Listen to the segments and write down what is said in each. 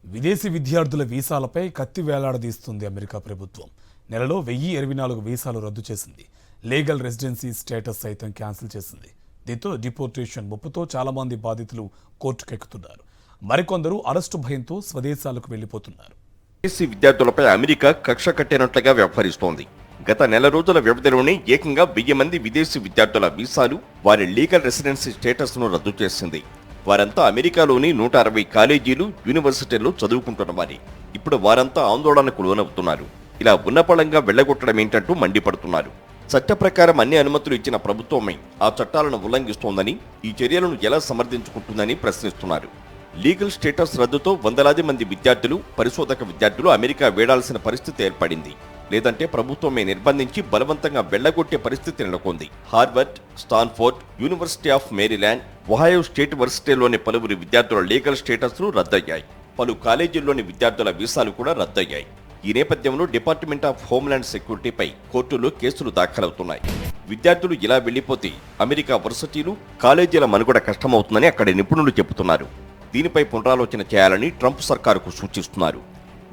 విదేశీ విద్యార్థుల వీసాలపై కత్తి వేలాడదీస్తుంది అమెరికా ప్రభుత్వం. నెలలో 1024 వీసాలు రద్దు చేసింది. లీగల్ రెసిడెన్సీ స్టేటస్ సైతం క్యాన్సిల్ చేసింది. దీంతో డిపోర్టేషన్ ముప్పుతో చాలా మంది బాధితులు కోర్టుకెక్కుతున్నారు. మరికొందరు అరెస్టు భయంతో స్వదేశాలకు వెళ్లిపోతున్నారు. విదేశీ విద్యార్థులపై అమెరికా కక్ష కట్టినట్లుగా వ్యవహరిస్తోంది. గత నెల రోజుల వ్యవధిలోనే ఏకంగా 1000 మంది విదేశీ విద్యార్థుల వీసాలు, వారి లీగల్ రెసిడెన్సీ స్టేటస్ ను రద్దు చేసింది. వారంతా అమెరికాలోని 160 కాలేజీలు, యూనివర్సిటీల్లో చదువుకుంటున్న వారి. ఇప్పుడు వారంతా ఆందోళనకు లోనవుతున్నారు. ఇలా ఉన్నపళంగా వెళ్లగొట్టడం ఏంటంటూ మండిపడుతున్నారు. చట్ట ప్రకారం అన్ని అనుమతులు ఇచ్చిన ప్రభుత్వమే ఆ చట్టాలను ఉల్లంఘిస్తోందని, ఈ చర్యలను ఎలా సమర్థించుకుంటుందని ప్రశ్నిస్తున్నారు. లీగల్ స్టేటస్ రద్దుతో వందలాది మంది విద్యార్థులు, పరిశోధక విద్యార్థులు అమెరికా వేడాల్సిన పరిస్థితి ఏర్పడింది. లేదంటే ప్రభుత్వమే నిర్బంధించి బలవంతంగా వెళ్లగొట్టే పరిస్థితి నెలకొంది. Harvard, Stanford, university of Maryland, Ohio state వర్సిటీలోని పలువురు విద్యార్థుల లీగల్ స్టేటస్లు రద్దయ్యాయి. పలు కాలేజీల్లోని విద్యార్థుల వీసాలు కూడా రద్దయ్యాయి. ఈ నేపథ్యంలో డిపార్ట్మెంట్ ఆఫ్ హోమ్లాండ్ సెక్యూరిటీపై కోర్టులో కేసులు దాఖలవుతున్నాయి. విద్యార్థులు ఇలా వెళ్లిపోతే అమెరికా వర్సిటీలు, కాలేజీల మనుగడ కష్టమవుతుందని అక్కడి నిపుణులు చెబుతున్నారు. దీనిపై పునరాలోచన చేయాలని ట్రంప్ సర్కారుకు సూచిస్తున్నారు.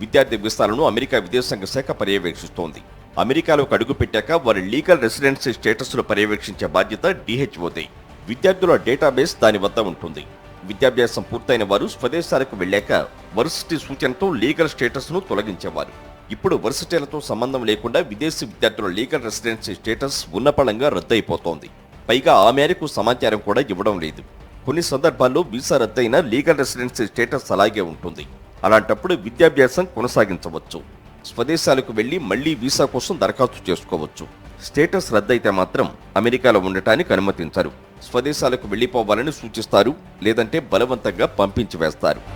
విద్యార్థి వీసాలను అమెరికా విదేశాంగ శాఖ పర్యవేక్షిస్తోంది. అమెరికాలోకి అడుగుపెట్టాక వారి లీగల్ రెసిడెన్సీ స్టేటస్ను పర్యవేక్షించే బాధ్యత DHOదే. విద్యార్థుల డేటాబేస్ దాని వద్ద ఉంటుంది. విద్యాభ్యాసం పూర్తయిన వారు స్వదేశాలకు వెళ్లాక వర్సిటీ సూచనతో లీగల్ స్టేటస్ను తొలగించేవారు. ఇప్పుడు వర్సిటీలతో సంబంధం లేకుండా విదేశీ విద్యార్థుల లీగల్ రెసిడెన్సీ స్టేటస్ ఉన్నపళంగా రద్దయిపోతోంది. పైగా ఆ మేరకు సమాచారం కూడా ఇవ్వడం లేదు. కొన్ని సందర్భాల్లో వీసా రద్దయిన లీగల్ రెసిడెన్సీ స్టేటస్ అలాగే ఉంటుంది. అలాంటప్పుడు విద్యాభ్యాసం కొనసాగించవచ్చు. స్వదేశాలకు వెళ్లి మళ్లీ వీసా కోసం దరఖాస్తు చేసుకోవచ్చు. స్టేటస్ రద్దయితే మాత్రం అమెరికాలో ఉండటానికి అనుమతించరు. స్వదేశాలకు వెళ్లిపోవాలని సూచిస్తారు, లేదంటే బలవంతంగా పంపించి వేస్తారు.